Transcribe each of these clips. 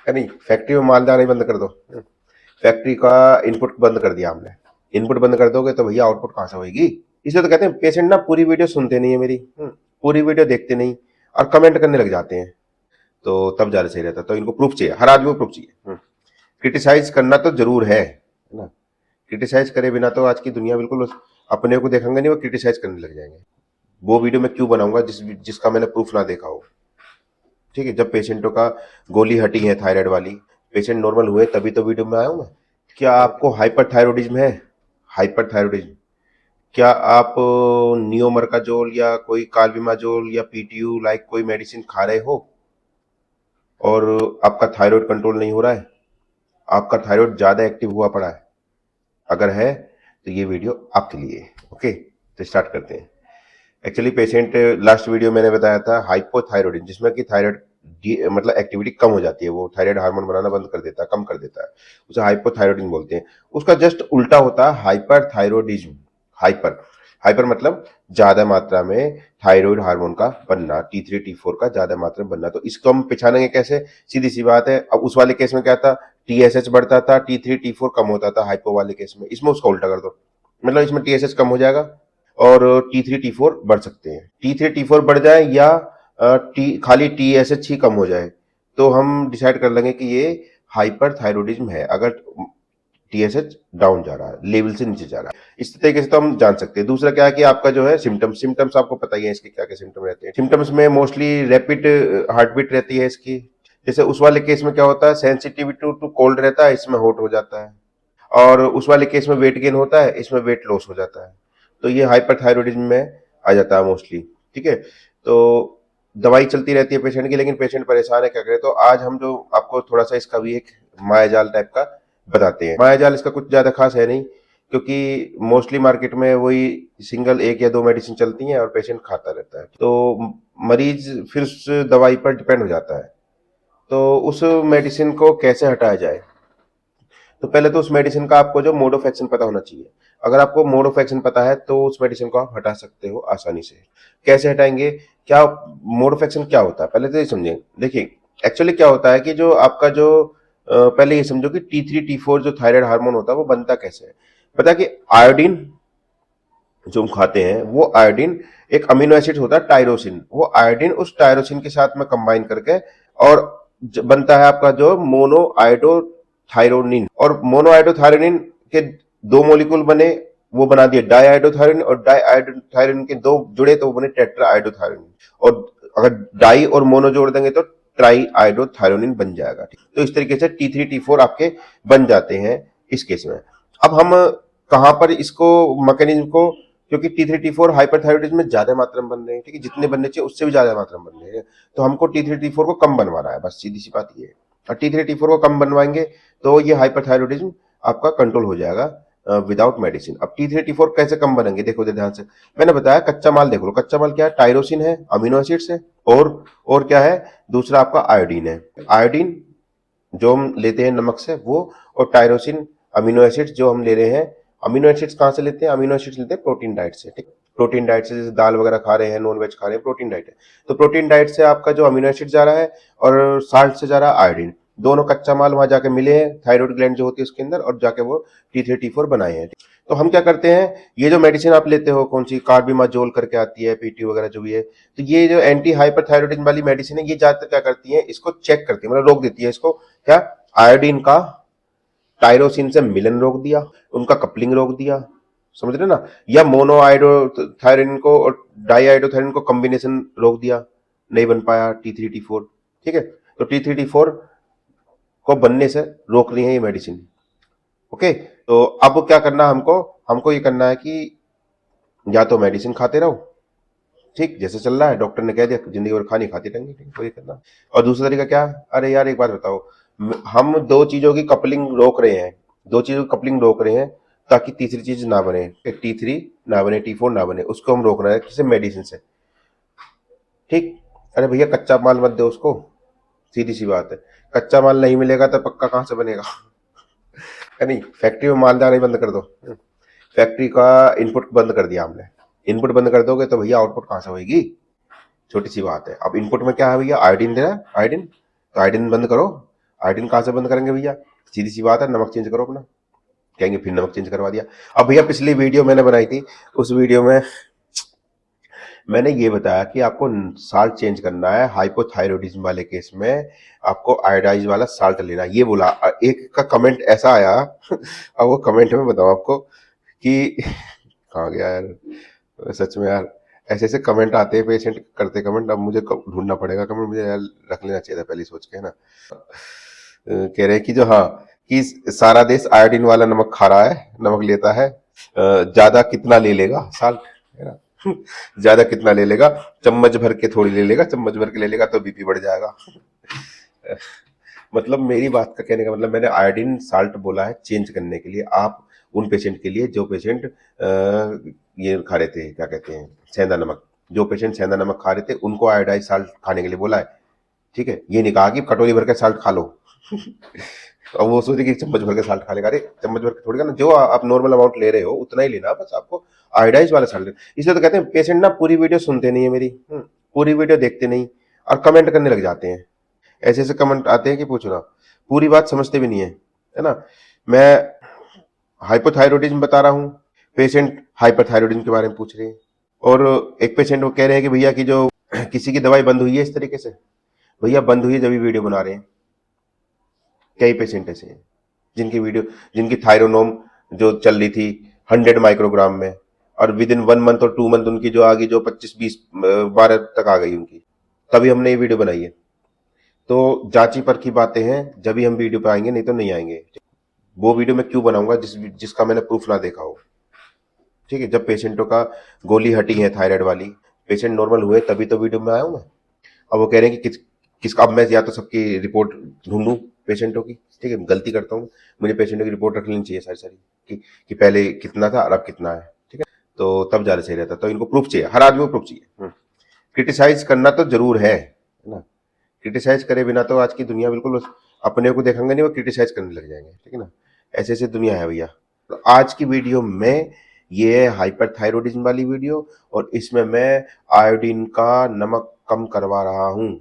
है नहीं, फैक्ट्री में माल जाना ही बंद कर दो। फैक्ट्री का इनपुट बंद कर दिया हमने। इनपुट बंद कर दोगे तो भैया आउटपुट कहाँ से होगी? इसलिए तो कहते हैं पेशेंट ना पूरी वीडियो सुनते नहीं है मेरी, पूरी वीडियो देखते नहीं और कमेंट करने लग जाते हैं। तो तब ज्यादा सही रहता। तो इनको प्रूफ चाहिए, हर आदमी को प्रूफ चाहिए। क्रिटिसाइज करना तो जरूर है ना। क्रिटिसाइज करे बिना तो आज की दुनिया बिल्कुल बस अपने को देखेंगे नहीं, वो क्रिटिसाइज करने लग जाएंगे। वो वीडियो मैं क्यों बनाऊंगा जिसका मैंने प्रूफ ना देखा हो। ठीक है, जब पेशेंटों का गोली हटी है थायराइड वाली, पेशेंट नॉर्मल हुए तभी तो वीडियो में आया हूं मैं। क्या आपको हाइपरथायरॉयडिज्म है? हाइपरथायरॉयडिज्म, क्या आप नियोमर्काजोल या कोई कार्बिमाजोल या पीटीयू लाइक कोई मेडिसिन खा रहे हो और आपका थायराइड कंट्रोल नहीं हो रहा है? आपका थायराइड ज्यादा एक्टिव हुआ पड़ा है? अगर है तो ये वीडियो आपके लिए है। ओके, तो स्टार्ट करते हैं। एक्चुअली पेशेंट, लास्ट वीडियो मैंने बताया था हाइपोथायरॉयडिज्म, जिसमें कि थायराइड मतलब एक्टिविटी कम हो जाती है, वो थायराइड हार्मोन बनाना बंद कर देता है, कम कर देता है, उसे हाइपोथायरॉयडिज्म बोलते हैं। उसका जस्ट उल्टा होता है हाइपरथायरॉयडिज्म। हाइपर, हाइपर मतलब ज्यादा मात्रा में थायराइड हार्मोन का बनना, T3 T4 का ज्यादा मात्रा में बनना। तो इसको हम पहचानेंगे कैसे? सीधी सी बात है। अब उस वाले केस में क्या था, TSH बढ़ता था, T3 T4 कम होता था हाइपो वाले केस में। इसमें उसका उल्टा कर दो, मतलब इसमें TSH कम हो जाएगा और T3 T4 बढ़ सकते हैं। T3 T4 बढ़ जाए या खाली TSH ही कम हो जाए तो हम डिसाइड कर लेंगे कि ये हाइपरथायरॉयडिज्म है, अगर TSH डाउन जा रहा है, लेवल से नीचे जा रहा है। इस तरीके से तो हम जान सकते हैं। दूसरा क्या है कि आपका जो है सिम्टम्स, सिम्टम्स आपको पता ही है इसके क्या क्या सिम्टम रहते हैं। सिम्टम्स में मोस्टली रैपिड हार्ट बीट रहती है इसकी। जैसे उस वाले केस में क्या होता है, सेंसिटिविटी टू कोल्ड रहता है, इसमें हॉट हो जाता है। और उस वाले केस में वेट गेन होता है, इसमें वेट लॉस हो जाता है। तो ये हाइपरथायरॉयडिज्म में आ जाता है मोस्टली। ठीक है, तो दवाई चलती रहती है पेशेंट की, लेकिन पेशेंट परेशान है, क्या करे? तो आज हम जो आपको थोड़ा सा इसका भी एक मायाजाल टाइप का बताते हैं। मायाजाल इसका कुछ ज्यादा खास है नहीं, क्योंकि मोस्टली मार्केट में वही सिंगल एक या दो मेडिसिन चलती हैं और पेशेंट खाता रहता है। तो मरीज फिर उस दवाई पर डिपेंड हो जाता है। तो उस मेडिसिन को कैसे हटाया जाए? तो पहले तो उस मेडिसिन का आपको जो मोड ऑफ एक्शन पता होना चाहिए। अगर आपको मोड ऑफ एक्शन पता है तो उस मेडिसिन को आप हटा सकते हो आसानी से। कैसे हटाएंगे? क्या मोड ऑफ एक्शन क्या होता है, पहले तो ये समझें। देखिए, एक्चुअली क्या होता है कि जो आपका जो पहले ये समझो कि T3 T4 जो थायराइड हार्मोन होता है वो बनता कैसे है। पता है कि आयोडीन जो हम खाते हैं, वो आयोडीन एक अमीनो एसिड होता है टायरोसिन, वो आयोडीन उस टायरोसिन के साथ में कंबाइन करके और बनता है आपका जो मोनो आयोडोथायरोनिन। और मोनो आयोडोथायरोनिन के दो मॉलिक्यूल बने, वो बना दिए डाई आयोडोथायरोनिन, और डाई आयोडोथायरोनिन के दो जुड़े तो वो बने टेट्रा आयोडोथायरोनिन। और अगर डाई और मोनो जोड़ देंगे तो ट्राई आयोडोथायरोनिन बन जाएगा। तो इस तरीके से T3 T4 आपके बन जाते हैं इस केस में। अब हम कहां पर इसको मैकेनिज्म को, क्योंकि T3 T4 हाइपरथायरॉयडिज्म में ज्यादा मात्रा में बन रहे हैं, ठीक है, जितने बनने चाहिए उससे भी ज्यादा मात्रा में बन रहे हैं। तो हमको T3 T4 को कम बनवाना है, बस सीधी सी बात ये है। और T3 T4 को कम बनवाएंगे तो ये हाइपरथायरॉयडिज्म आपका कंट्रोल हो जाएगा विदाउट मेडिसिन। अब T3 T4 कैसे कम बनेंगे, देखो ध्यान से। मैंने बताया कच्चा माल देख लो, कच्चा माल क्या है? टायरोसिन है, अमीनो एसिड्स है, और क्या है? दूसरा आपका आयोडीन है। आयोडीन जो हम लेते हैं नमक से वो, और टायरोसिन अमीनो एसिड्स जो हम ले रहे हैं। अमीनो एसिड्स कहां से लेते हैं? अमीनो एसिड्स लेते हैं प्रोटीन डाइट से। ठीक, प्रोटीन डाइट से, जैसे दाल वगैरह खा रहे हैं, नॉन वेज खा रहे हैं, प्रोटीन डाइट है। तो प्रोटीन डाइट से आपका जो अमीनो एसिड जा रहा है और साल्ट से जा रहा है आयोडीन। दोनों कच्चा माल वहां जाके मिले हैं थायराइड ग्लैंड जो होती है उसके अंदर, और जाके वो T3 T4 बनाए हैं। तो हम क्या करते हैं, ये जो मेडिसिन आप लेते हो, कौन सी कार्बिमाजोल करके आती है, पीटी वगैरह जो भी है, तो ये जो एंटी हाइपरथायरॉयडिज्म वाली मेडिसिन है, ये ज्यादातर क्या करती है, इसको चेक करती है, मतलब रोक देती है इसको। क्या? आयोडीन का टायरोसिन से मिलन रोक दिया, उनका कपलिंग रोक दिया, समझ रहे ना? या मोनो आयोडोथायरिन को और डाई आयोडोथायरिन को कॉम्बिनेशन रोक दिया, नहीं बन पाया T3 T4। ठीक है, तो T3 T4 को बनने से रोक रही है ये मेडिसिन। ओके, तो अब क्या करना हमको? हमको ये करना है कि या तो मेडिसिन खाते रहो, ठीक, जैसे चल रहा है, डॉक्टर ने कह दिया जिंदगी भर खानी खाती रहेंगे, ठीक, तो ये करना। और दूसरा तरीका क्या? अरे यार एक बात बताओ, हम दो चीजों की कपलिंग रोक रहे हैं, दो चीजों की कपलिंग रोक रहे हैं ताकि तीसरी चीज ना बने, T3 ना बने, T4 ना बने, उसको हम रोक रहे हैं किसी मेडिसिन से। ठीक, अरे भैया कच्चा माल मत दो उसको, सीधी सी बात है। कच्चा माल नहीं मिलेगा तो पक्का कहां से बनेगा? है नहीं, फैक्ट्री में माल जाना ही बंद कर दो। फैक्ट्री का इनपुट बंद कर दिया हमने। इनपुट बंद कर दोगे तो भैया आउटपुट कहां से होगी? छोटी सी बात है। अब इनपुट में क्या है भैया? आयोडीन दे रहा है, आयोडीन, तो आयोडीन बंद करो। आयोडीन कहाँ से बंद करेंगे भैया? सीधी सी बात है, नमक चेंज करो अपना। कहेंगे फिर नमक चेंज करवा दिया। अब भैया पिछली वीडियो मैंने बनाई थी, उस वीडियो में मैंने ये बताया कि आपको साल्ट चेंज करना है हाइपोथायरॉयडिज्म वाले केस में, आपको आयोडाइज वाला साल्ट लेना है, ये बोला। एक का कमेंट ऐसा आया अब वो कमेंट में बताऊं आपको कि कहाँ गया यार, सच में यार ऐसे ऐसे कमेंट आते हैं, पेशेंट करते कमेंट। अब मुझे ढूंढना पड़ेगा कमेंट, मुझे यार रख लेना चाहिए था पहले सोच के, है ना। कह रहे हैं कि जो, हाँ, कि सारा देश आयोडीन वाला नमक खा रहा है, नमक लेता है, ज्यादा कितना ले लेगा साल्ट, है ना। ज्यादा कितना ले लेगा, चम्मच भर के थोड़ी ले लेगा, चम्मच भर के ले लेगा तो बीपी बढ़ जाएगा। मतलब मेरी बात का कहने का मतलब, मैंने आयोडीन साल्ट बोला है चेंज करने के लिए, आप उन पेशेंट के लिए जो पेशेंट ये खा रहे थे, क्या कहते हैं, सेंधा नमक, जो पेशेंट सेंधा नमक खा रहे थे उनको आयोडाइज साल्ट खाने के लिए बोला है, ठीक है। ये नहीं कहा कि कटोरी भर के साल्ट खा लो। और वो सोचे कि चम्मच भर के साल्ट खा लेगा, अरे चम्मच भर के थोड़ी का ना, जो आप नॉर्मल अमाउंट ले रहे हो उतना ही लेना, बस आपको आयोडाइज वाला साल्ट लेना। इसलिए तो कहते हैं पेशेंट ना पूरी वीडियो सुनते नहीं है मेरी, पूरी वीडियो देखते नहीं और कमेंट करने लग जाते हैं। ऐसे ऐसे कमेंट आते हैं कि पूछो ना, पूरी बात समझते भी नहीं है ना। मैं हाइपोथायरॉयडिज्म बता रहा हूँ, पेशेंट हाइपरथायरॉयडिज्म के बारे में पूछ रहे हैं। और एक पेशेंट वो कह रहे हैं कि भैया कि जो किसी की दवाई बंद हुई है इस तरीके से, भैया बंद हुई है जब भी वीडियो बना रहे हैं। कई पेशेंट ऐसे हैं जिनकी वीडियो, जिनकी थायरोनोम जो चल रही थी 100 माइक्रोग्राम में, और विद इन 1 मंथ और 2 मंथ उनकी जो आगे जो 25-20 12 तक आ गई उनकी, तभी हमने ये वीडियो बनाई है। तो जांची परखी बातें हैं, जब भी हम वीडियो पे आएंगे, नहीं तो नहीं आएंगे। वो वीडियो मैं क्यों बनाऊंगा जिसका मैंने प्रूफ ना देखा हो, ठीक है। जब पेशेंटों का गोली हटी है थायराइड वाली, पेशेंट नॉर्मल हुए, तभी तो वीडियो में आया हूं मैं। अब वो कह रहे हैं कि किसका, अब मैं या तो सबकी रिपोर्ट ढूंढूं पेशेंटों की, ठीक है, गलती करता हूँ, मुझे पेशेंटों की रिपोर्ट रख लेनी चाहिए सारी सारी, कि पहले कितना था और अब कितना है, ठीक है। तो तब ज्यादा सही रहता। तो इनको प्रूफ चाहिए, हर आदमी को प्रूफ चाहिए। क्रिटिसाइज करना तो जरूर है ना, क्रिटिसाइज करे बिना तो आज की दुनिया बिल्कुल, अपने को देखेंगे नहीं, वो क्रिटिसाइज करने लग जाएंगे, ठीक है ना। ऐसे ऐसे दुनिया है भैया। तो आज की वीडियो में ये है हाइपरथायरॉयडिज्म वाली वीडियो, और इसमें मैं आयोडीन का नमक कम करवा रहा हूं।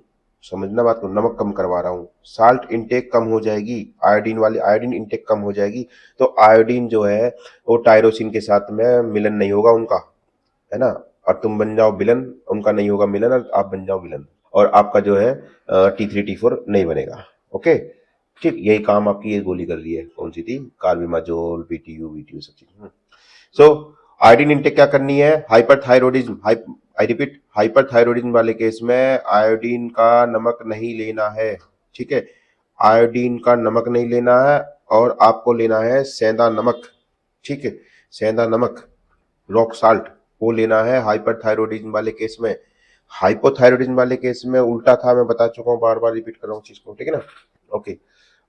समझना बात को, नमक कम करवा रहा हूं, साल्ट इनटेक कम हो जाएगी, आयोडीन वाली आयोडीन इनटेक कम हो जाएगी। तो आयोडीन जो है वो टायरोसिन के साथ में मिलन नहीं होगा उनका, है ना। और तुम बन जाओ विलन, उनका नहीं होगा मिलन, और आप बन जाओ विलन, और आपका जो है T3 T4 नहीं बनेगा। ओके, ठीक, यही काम आपकी ये गोली कर रही है, कौन सी थी, कार्बिमाजोल, बीटीयू सब चीज। सो आयोडीन इंटेक क्या करनी है, हाइपरथायरॉयडिज्म, आई रिपीट, हाइपरथायरॉयडिज्म वाले केस में आयोडीन का नमक नहीं लेना है, ठीक है। आयोडीन का नमक नहीं लेना है, और आपको लेना है सेंधा नमक, ठीक है, सेंधा नमक, रॉक साल्ट, वो लेना है हाइपरथायरॉयडिज्म वाले केस में। हाइपोथायरॉयडिज्म वाले केस में उल्टा था, मैं बता चुका हूँ, बार बार रिपीट कर रहा हूँ चीज को, ठीक है ना। ओके,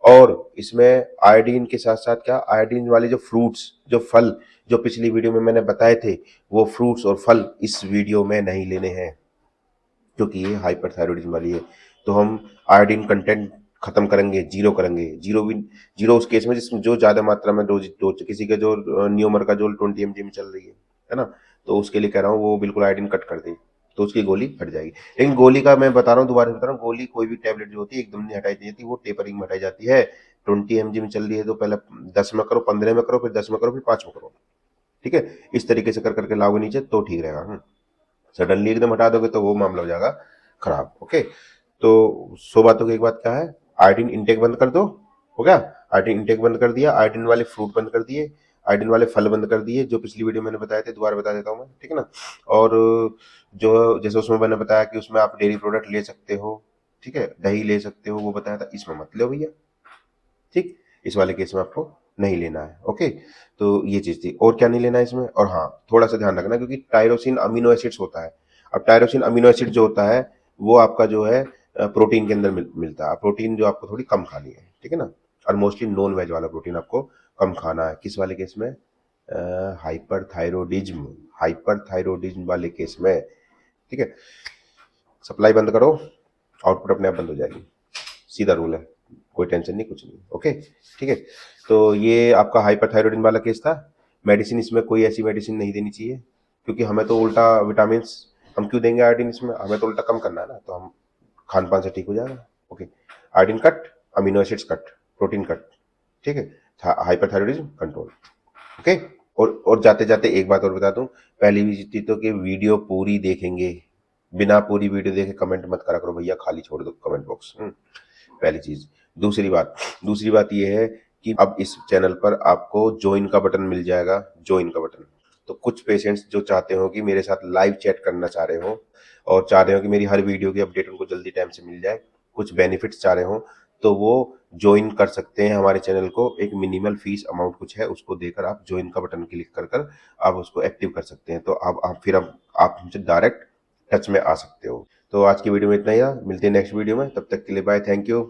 और इसमें आयोडीन के साथ साथ क्या, आयोडीन वाले जो फ्रूट्स, जो फल, जो पिछली वीडियो में मैंने बताए थे, वो फ्रूट्स और फल इस वीडियो में नहीं लेने हैं, क्योंकि ये हाइपरथायरॉयडिज्म वाली है। तो हम आयोडीन कंटेंट खत्म करेंगे, जीरो करेंगे। जीरो भी, जीरो उस केस में जिसमें जो ज्यादा मात्रा में डोज किसी का जो न्यूमर का जो 20 mg में चल रही है ना, तो उसके लिए कह रहा हूँ वो बिल्कुल आयोडीन कट कर दे, तो उसकी गोली हट जाएगी। लेकिन गोली का मैं बता रहा हूँ, दोबारा बता रहा हूँ, गोली कोई भी टेबलेट जो होती है एकदम नहीं हटाई जाती, वो टेपरिंग में हटाई जाती है। 20 mg में चल रही है तो पहले 10 में करो, 15 में करो, फिर 10 में करो, फिर 5 में करो, ठीक है। इस तरीके से कर करके लाओगे नीचे तो ठीक रहेगा। सडनली एकदम हटा दोगे तो वो मामला हो जाएगा खराब। ओके, तो 100 बातों की एक बात क्या है, आयोडीन इंटेक बंद कर दो, हो गया। आयोडीन इंटेक बंद कर दिया, आयोडीन वाले फ्रूट बंद कर दिए, आयोडीन वाले फल बंद कर दिए, जो पिछली वीडियो मैंने बताए थे, दोबारा बता देता हूँ मैं, ठीक है ना। और जो जैसे उसमें मैंने बताया कि उसमें आप डेयरी प्रोडक्ट ले सकते हो, ठीक है, दही ले सकते हो, वो बताया था, इसमें मत लो भैया, ठीक, इस वाले केस में आपको नहीं लेना है। ओके, तो ये चीज थी। और क्या नहीं लेना है इसमें, और हाँ, थोड़ा सा ध्यान रखना, क्योंकि टायरोसिन अमीनो एसिड्स होता है। अब टायरोसिन अमीनो एसिड जो होता है वो आपका जो है प्रोटीन के अंदर मिलता है। प्रोटीन जो आपको थोड़ी कम खानी है, ठीक है ना, और मोस्टली नॉन वेज वाला प्रोटीन आपको कम खाना है। किस वाले केस में, हाइपरथायरॉयडिज्म, हाइपरथायरॉयडिज्म वाले केस में, ठीक है। सप्लाई बंद करो, आउटपुट अपने आप बंद हो जाएगी, सीधा रूल है, कोई टेंशन नहीं, कुछ नहीं। ओके, ठीक है। तो ये आपका हाइपरथायरॉयडिज्म वाला केस था। मेडिसिन इसमें कोई ऐसी मेडिसिन नहीं देनी चाहिए, क्योंकि हमें तो उल्टा विटामिन हम क्यों देंगे आयोडीन इसमें, हमें तो उल्टा कम करना है ना, तो हम खान पान से ठीक हो जाएगा। Okay, iodine cut, amino acids cut, protein cut, ठीक है, हाइपरथायरॉयडिज्म कंट्रोल। ओके। और जाते जाते एक बात और बता दूं, पहली चीज तो कि वीडियो पूरी देखेंगे, बिना पूरी वीडियो देखे कमेंट मत करा करो भैया, खाली छोड़ दो कमेंट बॉक्स। पहली चीज। दूसरी बात ये है कि अब इस चैनल पर आपको ज्वाइन का बटन मिल जाएगा, ज्वाइन का बटन। तो कुछ पेशेंट्स जो चाहते हो कि मेरे साथ लाइव चैट करना चाह रहे हो और चाह रहे हो कि मेरी हर वीडियो की अपडेट उनको जल्दी टाइम से मिल जाए, कुछ बेनिफिट्स चाह रहे हो, तो वो ज्वाइन कर सकते हैं हमारे चैनल को। एक मिनिमल फीस अमाउंट कुछ है, उसको देकर आप ज्वाइन का बटन क्लिक कर कर आप उसको एक्टिव कर सकते हैं। तो आप फिर अब आप हमसे डायरेक्ट टच में आ सकते हो। तो आज की वीडियो में इतना ही था, मिलते हैं नेक्स्ट वीडियो में, तब तक के लिए बाय, थैंक यू।